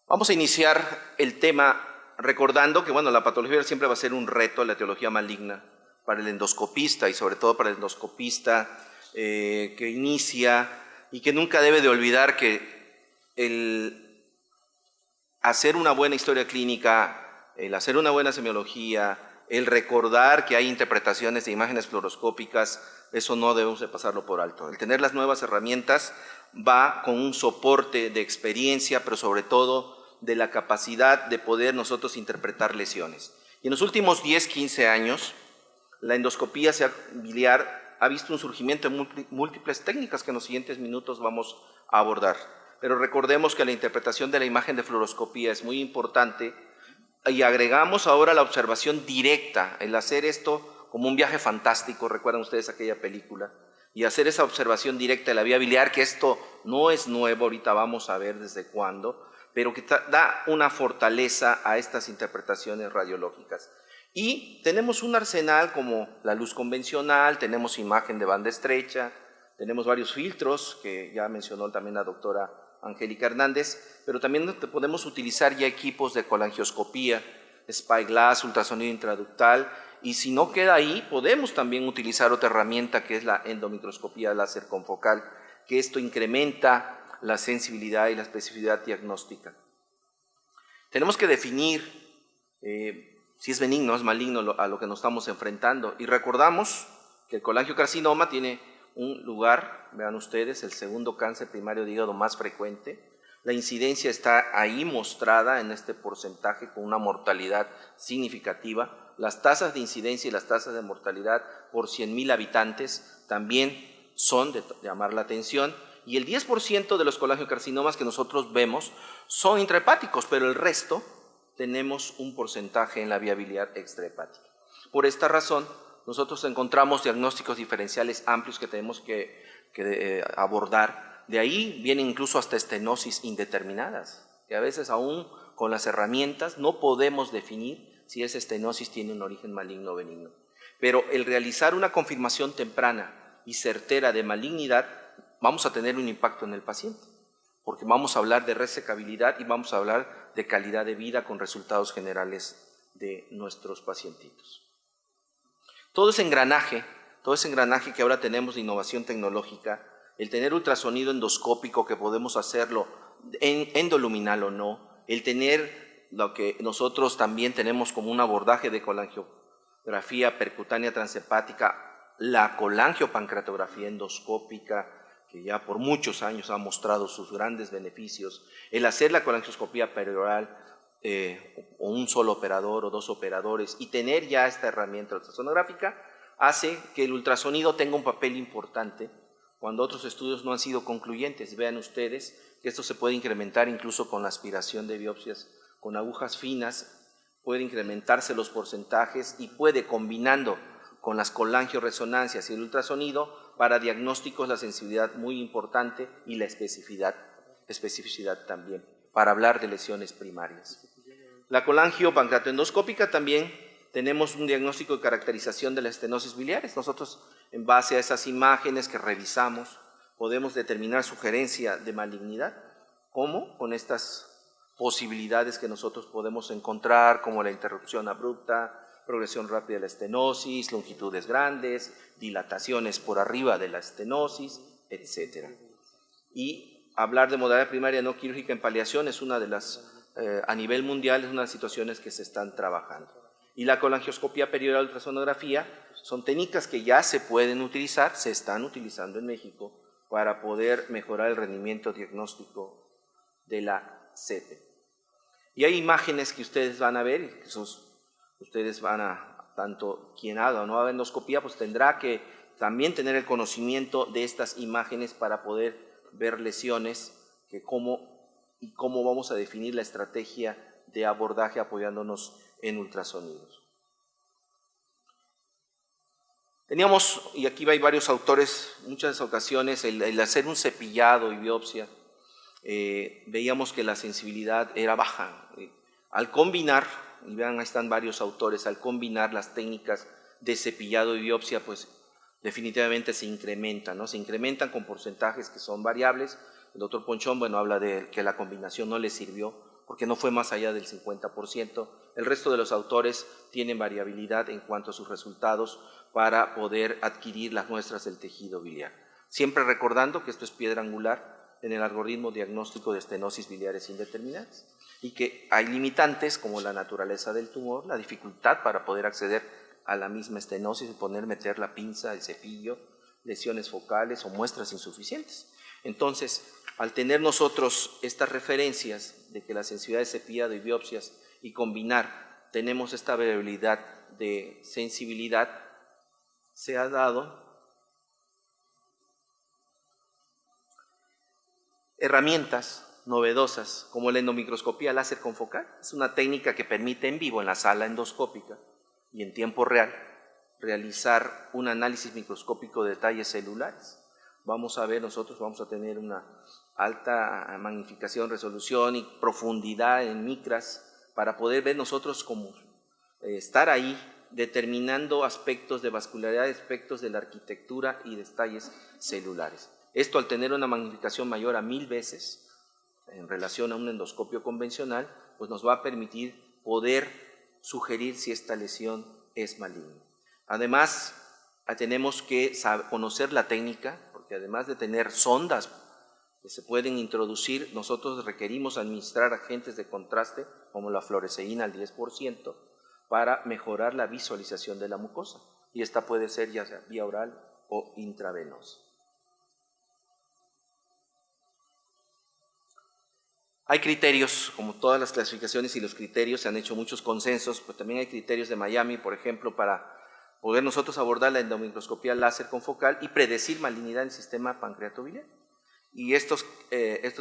Vamos a iniciar el tema recordando que, bueno, la patología siempre va a ser un reto, la etiología maligna, para el endoscopista y sobre todo para el endoscopista que inicia y que nunca debe de olvidar que el hacer una buena historia clínica, el hacer una buena semiología, el recordar que hay interpretaciones de imágenes fluoroscópicas, eso no debemos de pasarlo por alto. El tener las nuevas herramientas va con un soporte de experiencia, pero sobre todo de la capacidad de poder nosotros interpretar lesiones. Y en los últimos 10, 15 años, la endoscopía biliar ha visto un surgimiento de múltiples técnicas que en los siguientes minutos vamos a abordar. Pero recordemos que la interpretación de la imagen de fluoroscopía es muy importante y agregamos ahora la observación directa, el hacer esto como un viaje fantástico, recuerdan ustedes aquella película, y hacer esa observación directa de la vía biliar, que esto no es nuevo, ahorita vamos a ver desde cuándo, pero que da una fortaleza a estas interpretaciones radiológicas. Y tenemos un arsenal como la luz convencional, tenemos imagen de banda estrecha, tenemos varios filtros, que ya mencionó también la doctora Angélica Hernández, pero también podemos utilizar ya equipos de colangioscopía, spyglass, ultrasonido intraductal, y si no queda ahí, podemos también utilizar otra herramienta que es la endomicroscopía láser confocal, que esto incrementa la sensibilidad y la especificidad diagnóstica. Tenemos que definir si es benigno o es maligno a lo que nos estamos enfrentando, y recordamos que el colangiocarcinoma tiene un lugar, vean ustedes, el segundo cáncer primario de hígado más frecuente. La incidencia está ahí mostrada en este porcentaje con una mortalidad significativa. Las tasas de incidencia y las tasas de mortalidad por 100.000 habitantes también son de llamar la atención. Y el 10% de los colangiocarcinomas que nosotros vemos son intrahepáticos, pero el resto tenemos un porcentaje en la vía biliar extrahepática. Por esta razón, nosotros encontramos diagnósticos diferenciales amplios que tenemos que abordar. De ahí vienen incluso hasta estenosis indeterminadas, que a veces aún con las herramientas no podemos definir si esa estenosis tiene un origen maligno o benigno. Pero el realizar una confirmación temprana y certera de malignidad, vamos a tener un impacto en el paciente, porque vamos a hablar de resecabilidad y vamos a hablar de calidad de vida con resultados generales de nuestros pacientitos. Todo ese engranaje que ahora tenemos de innovación tecnológica, el tener ultrasonido endoscópico que podemos hacerlo endoluminal o no, el tener lo que nosotros también tenemos como un abordaje de colangiografía percutánea transhepática, la colangiopancreatografía endoscópica, que ya por muchos años ha mostrado sus grandes beneficios, el hacer la colangioscopía perioral o un solo operador o dos operadores y tener ya esta herramienta ultrasonográfica hace que el ultrasonido tenga un papel importante cuando otros estudios no han sido concluyentes. Vean ustedes que esto se puede incrementar incluso con la aspiración de biopsias con agujas finas, puede incrementarse los porcentajes y puede, combinando con las colangioresonancias y el ultrasonido, para diagnósticos la sensibilidad muy importante y la especificidad también, para hablar de lesiones primarias. La colangiopancreatoendoscópica también tenemos un diagnóstico de caracterización de las estenosis biliares. Nosotros, en base a esas imágenes que revisamos, podemos determinar sugerencia de malignidad. ¿Cómo? Con estas posibilidades que nosotros podemos encontrar, como la interrupción abrupta, progresión rápida de la estenosis, longitudes grandes, dilataciones por arriba de la estenosis, etc. Y hablar de modalidad primaria no quirúrgica en paliación es una de las, a nivel mundial, es una de las situaciones que se están trabajando. Y la colangioscopía perioral ultrasonografía son técnicas que ya se pueden utilizar, se están utilizando en México para poder mejorar el rendimiento diagnóstico de la CEPE. Y hay imágenes que ustedes van a ver, que ustedes van a, tanto quien haga o no haga endoscopía, pues tendrá que también tener el conocimiento de estas imágenes para poder ver lesiones, que cómo vamos a definir la estrategia de abordaje apoyándonos en ultrasonidos. Teníamos, y aquí hay varios autores, muchas ocasiones, el hacer un cepillado y biopsia, veíamos que la sensibilidad era baja. Al combinar, y vean, ahí están varios autores, al combinar las técnicas de cepillado y biopsia, pues definitivamente se incrementan, ¿no? Se incrementan con porcentajes que son variables. El doctor Ponchón, bueno, habla de que la combinación no le sirvió porque no fue más allá del 50%. El resto de los autores tienen variabilidad en cuanto a sus resultados para poder adquirir las muestras del tejido biliar. Siempre recordando que esto es piedra angular en el algoritmo diagnóstico de estenosis biliares indeterminadas y que hay limitantes como la naturaleza del tumor, la dificultad para poder acceder a la misma estenosis, meter la pinza, el cepillo, lesiones focales o muestras insuficientes. Entonces, al tener nosotros estas referencias de que la sensibilidad de cepillado y biopsias y combinar, tenemos esta variabilidad de sensibilidad, se ha dado herramientas novedosas como la endomicroscopía láser confocal. Es una técnica que permite en vivo en la sala endoscópica y en tiempo real realizar un análisis microscópico de detalles celulares. Vamos a ver, nosotros vamos a tener una alta magnificación, resolución y profundidad en micras para poder ver nosotros cómo estar ahí determinando aspectos de vascularidad, aspectos de la arquitectura y detalles celulares. Esto, al tener una magnificación mayor a 1000 veces en relación a un endoscopio convencional, pues nos va a permitir poder sugerir si esta lesión es maligna. Además, tenemos que conocer la técnica, porque además de tener sondas que se pueden introducir, nosotros requerimos administrar agentes de contraste como la fluoresceína al 10% para mejorar la visualización de la mucosa, y esta puede ser ya sea vía oral o intravenosa. Hay criterios, como todas las clasificaciones y los criterios, se han hecho muchos consensos, pero también hay criterios de Miami, por ejemplo, para poder nosotros abordar la endomicroscopía láser confocal y predecir malignidad en el sistema pancreatobiliar. Y estos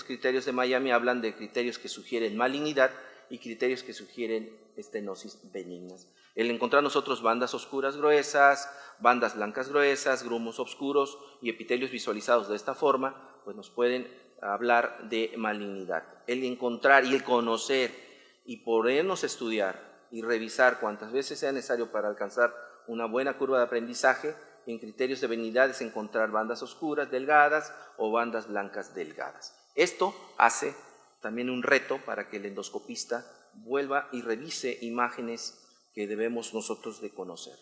criterios de Miami hablan de criterios que sugieren malignidad y criterios que sugieren estenosis benignas. El encontrar nosotros bandas oscuras gruesas, bandas blancas gruesas, grumos oscuros y epitelios visualizados de esta forma, pues nos pueden hablar de malignidad. El encontrar y el conocer y podernos estudiar y revisar cuantas veces sea necesario para alcanzar una buena curva de aprendizaje en criterios de benignidad es encontrar bandas oscuras delgadas o bandas blancas delgadas. Esto hace también un reto para que el endoscopista vuelva y revise imágenes que debemos nosotros de conocer.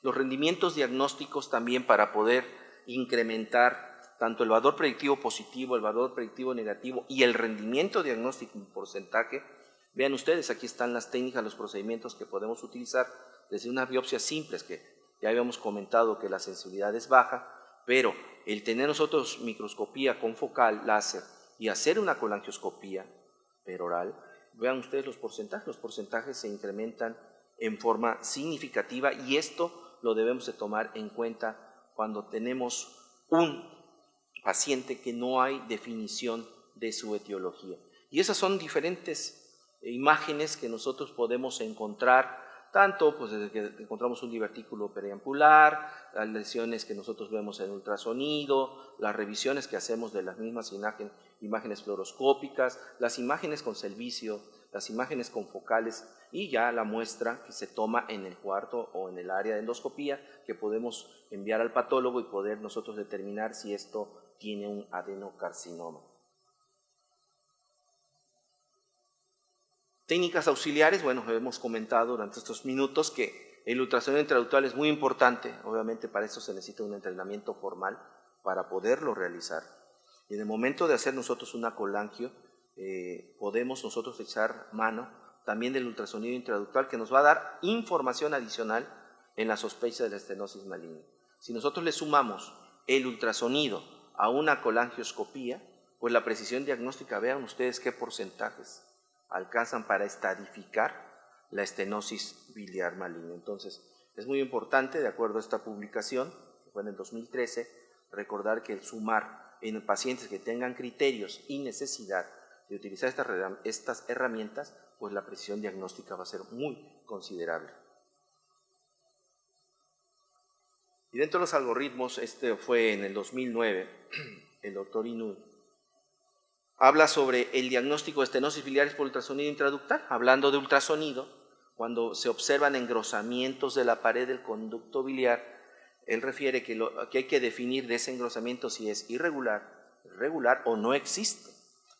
Los rendimientos diagnósticos también para poder incrementar tanto el valor predictivo positivo, el valor predictivo negativo y el rendimiento diagnóstico en porcentaje. Vean ustedes, aquí están las técnicas, los procedimientos que podemos utilizar desde unas biopsias simples, que ya habíamos comentado que la sensibilidad es baja, pero el tener nosotros microscopía confocal, láser, y hacer una colangioscopía peroral, vean ustedes los porcentajes se incrementan en forma significativa, y esto lo debemos de tomar en cuenta cuando tenemos un paciente que no hay definición de su etiología. Y esas son diferentes imágenes que nosotros podemos encontrar, tanto pues desde que encontramos un divertículo periampular, las lesiones que nosotros vemos en ultrasonido, las revisiones que hacemos de las mismas imágenes fluoroscópicas, las imágenes con servicio, las imágenes confocales y ya la muestra que se toma en el cuarto o en el área de endoscopía, que podemos enviar al patólogo y poder nosotros determinar si esto tiene un adenocarcinoma. Técnicas auxiliares, bueno, hemos comentado durante estos minutos que el ultrasonido intraductal es muy importante, obviamente para eso se necesita un entrenamiento formal para poderlo realizar. Y en el momento de hacer nosotros una colangio, podemos nosotros echar mano también del ultrasonido intraductal, que nos va a dar información adicional en la sospecha de la estenosis maligna. Si nosotros le sumamos el ultrasonido a una colangioscopía, pues la precisión diagnóstica, vean ustedes qué porcentajes alcanzan para estadificar la estenosis biliar maligna. Entonces, es muy importante, de acuerdo a esta publicación, que fue en el 2013, recordar que el sumar en pacientes que tengan criterios y necesidad de utilizar estas herramientas, pues la precisión diagnóstica va a ser muy considerable. Y dentro de los algoritmos, este fue en el 2009, el doctor Inouye habla sobre el diagnóstico de estenosis biliares por ultrasonido intraductal. Hablando de ultrasonido, cuando se observan engrosamientos de la pared del conducto biliar, él refiere que hay que definir de ese engrosamiento si es irregular, regular o no existe.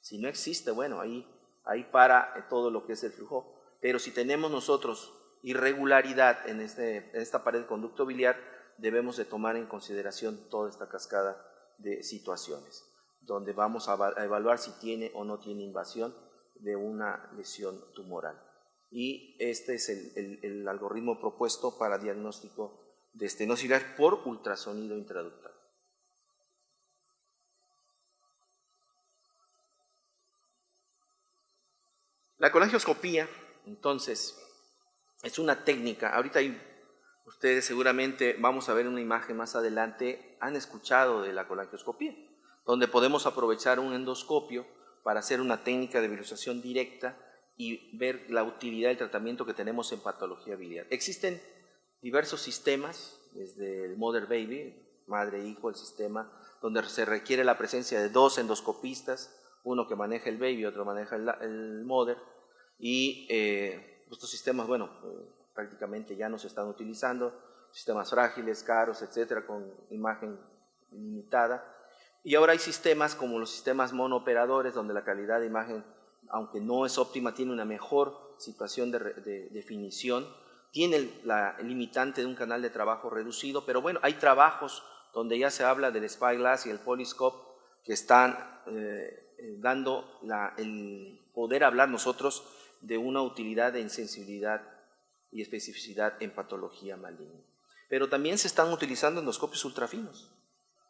Si no existe, bueno, ahí ahí para todo lo que es el flujo. Pero si tenemos nosotros irregularidad en esta pared del conducto biliar, debemos de tomar en consideración toda esta cascada de situaciones, donde vamos a evaluar si tiene o no tiene invasión de una lesión tumoral. Y este es el algoritmo propuesto para diagnóstico de estenosis biliar por ultrasonido intraductal. La colangioscopía, entonces, es una técnica. Ahorita ustedes seguramente, vamos a ver una imagen más adelante, han escuchado de la colangioscopía, donde podemos aprovechar un endoscopio para hacer una técnica de visualización directa y ver la utilidad del tratamiento que tenemos en patología biliar. Existen diversos sistemas, desde el Mother Baby, madre e hijo, el sistema, donde se requiere la presencia de 2 endoscopistas, uno que maneja el baby, otro maneja el mother, y estos sistemas, bueno, prácticamente ya no se están utilizando, sistemas frágiles, caros, etcétera, con imagen limitada. Y ahora hay sistemas como los sistemas monooperadores, donde la calidad de imagen, aunque no es óptima, tiene una mejor situación de definición, tiene el limitante de un canal de trabajo reducido, pero bueno, hay trabajos donde ya se habla del Spyglass y el Polyscope que están dando el poder hablar nosotros de una utilidad en sensibilidad y especificidad en patología maligna. Pero también se están utilizando endoscopios ultrafinos,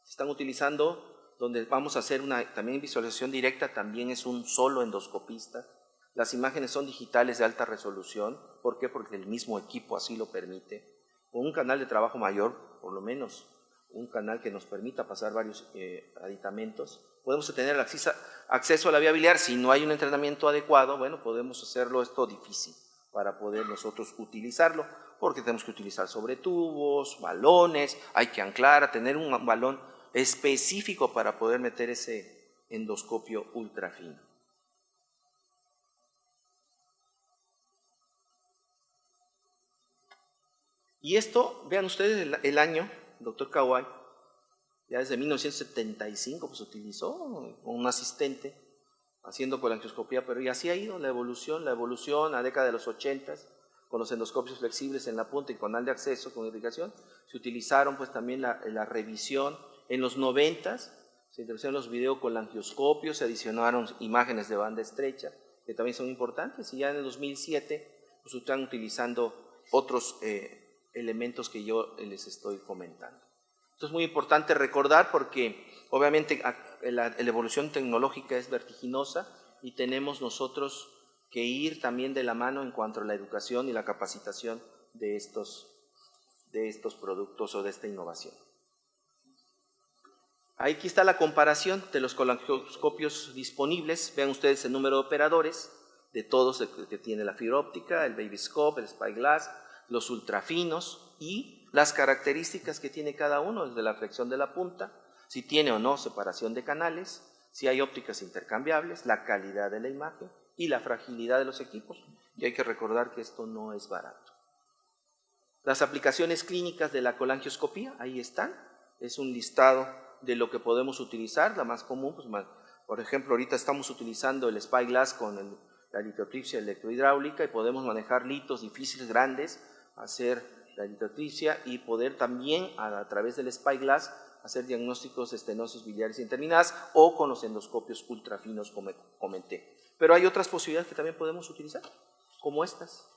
se están utilizando donde vamos a hacer también visualización directa, también es un solo endoscopista. Las imágenes son digitales de alta resolución. ¿Por qué? Porque el mismo equipo así lo permite. Con un canal de trabajo mayor, por lo menos un canal que nos permita pasar varios aditamentos, podemos tener acceso a la vía biliar. Si no hay un entrenamiento adecuado, bueno, podemos hacerlo esto difícil para poder nosotros utilizarlo, porque tenemos que utilizar sobretubos, balones, hay que anclar, tener un balón específico para poder meter ese endoscopio ultrafino. Y esto, vean ustedes el año, doctor Kawai, ya desde 1975 pues utilizó con un asistente haciendo colangioscopía, pero y así ha ido la evolución, la década de los 80, con los endoscopios flexibles en la punta y canal de acceso con irrigación, se utilizaron pues también la revisión. En los 90 se introdujeron los videocolangioscopios, se adicionaron imágenes de banda estrecha, que también son importantes, y ya en el 2007 pues están utilizando otros elementos que yo les estoy comentando. Esto es muy importante recordar porque obviamente la evolución tecnológica es vertiginosa y tenemos nosotros que ir también de la mano en cuanto a la educación y la capacitación de estos productos o de esta innovación. Aquí está la comparación de los colangioscopios disponibles. Vean ustedes el número de operadores de todos que tiene la fibra óptica, el Babyscope, el Spyglass, los ultrafinos y las características que tiene cada uno, desde la flexión de la punta, si tiene o no separación de canales, si hay ópticas intercambiables, la calidad de la imagen y la fragilidad de los equipos. Y hay que recordar que esto no es barato. Las aplicaciones clínicas de la colangioscopía, ahí están, es un listado de lo que podemos utilizar, la más común, pues, por ejemplo, ahorita estamos utilizando el Spyglass con la litotripsia electrohidráulica y podemos manejar litos difíciles, grandes, hacer la litotripsia y poder también a través del Spyglass hacer diagnósticos de estenosis biliares indeterminadas o con los endoscopios ultrafinos como comenté. Pero hay otras posibilidades que también podemos utilizar, como estas: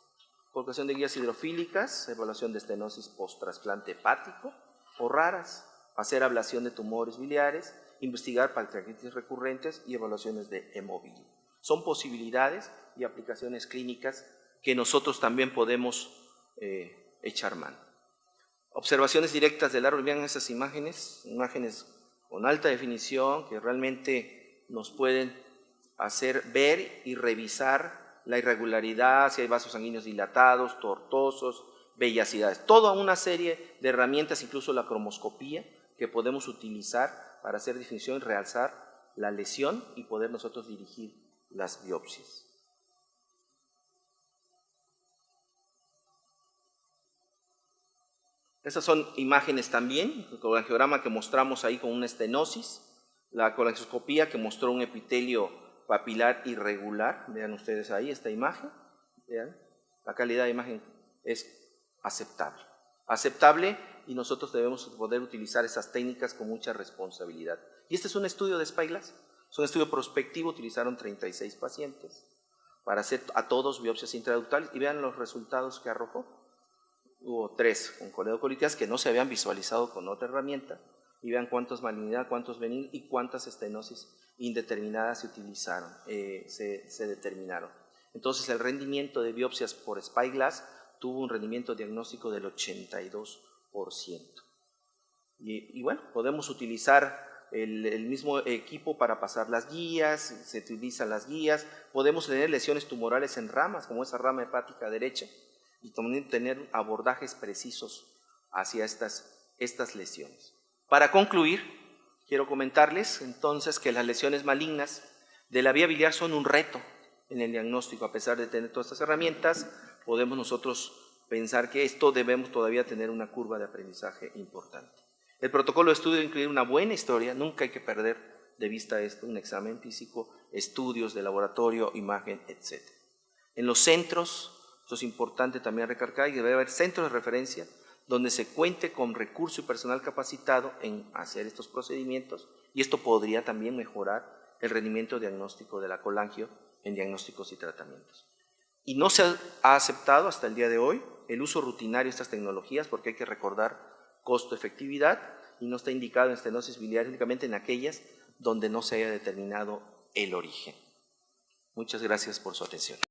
colocación de guías hidrofílicas, evaluación de estenosis post-trasplante hepático o raras, hacer ablación de tumores biliares, investigar pancreatitis recurrentes y evaluaciones de hemobilia. Son posibilidades y aplicaciones clínicas que nosotros también podemos echar mano. Observaciones directas del árbol. Vean esas imágenes con alta definición que realmente nos pueden hacer ver y revisar la irregularidad, si hay vasos sanguíneos dilatados, tortuosos, vellosidades. Toda una serie de herramientas, incluso la cromoscopía, que podemos utilizar para hacer definición y realzar la lesión y poder nosotros dirigir las biopsias. Estas son imágenes también, el colangiograma que mostramos ahí con una estenosis, la colangioscopía que mostró un epitelio papilar irregular, vean ustedes ahí esta imagen, vean, la calidad de imagen es aceptable. Aceptable, y nosotros debemos poder utilizar esas técnicas con mucha responsabilidad. Y este es un estudio de Spyglass, es un estudio prospectivo, utilizaron 36 pacientes para hacer a todos biopsias intraductales y vean los resultados que arrojó. Hubo 3 con coledocolitias que no se habían visualizado con otra herramienta, y vean cuántos malignidad, cuántos benignos y cuántas estenosis indeterminadas se utilizaron, se determinaron. Entonces el rendimiento de biopsias por Spyglass tuvo un rendimiento diagnóstico del 82%. Y bueno, podemos utilizar el mismo equipo para pasar las guías, se utilizan las guías, podemos tener lesiones tumorales en ramas, como esa rama hepática derecha, y también tener abordajes precisos hacia estas lesiones. Para concluir, quiero comentarles entonces que las lesiones malignas de la vía biliar son un reto en el diagnóstico. A pesar de tener todas estas herramientas, podemos nosotros pensar que esto debemos todavía tener una curva de aprendizaje importante. El protocolo de estudio debe incluir una buena historia, nunca hay que perder de vista esto, un examen físico, estudios de laboratorio, imagen, etc. En los centros, esto es importante también recargar, y debe haber centros de referencia donde se cuente con recurso y personal capacitado en hacer estos procedimientos, y esto podría también mejorar el rendimiento diagnóstico de la colangio en diagnósticos y tratamientos. Y no se ha aceptado hasta el día de hoy el uso rutinario de estas tecnologías, porque hay que recordar costo-efectividad, y no está indicado en estenosis biliar únicamente en aquellas donde no se haya determinado el origen. Muchas gracias por su atención.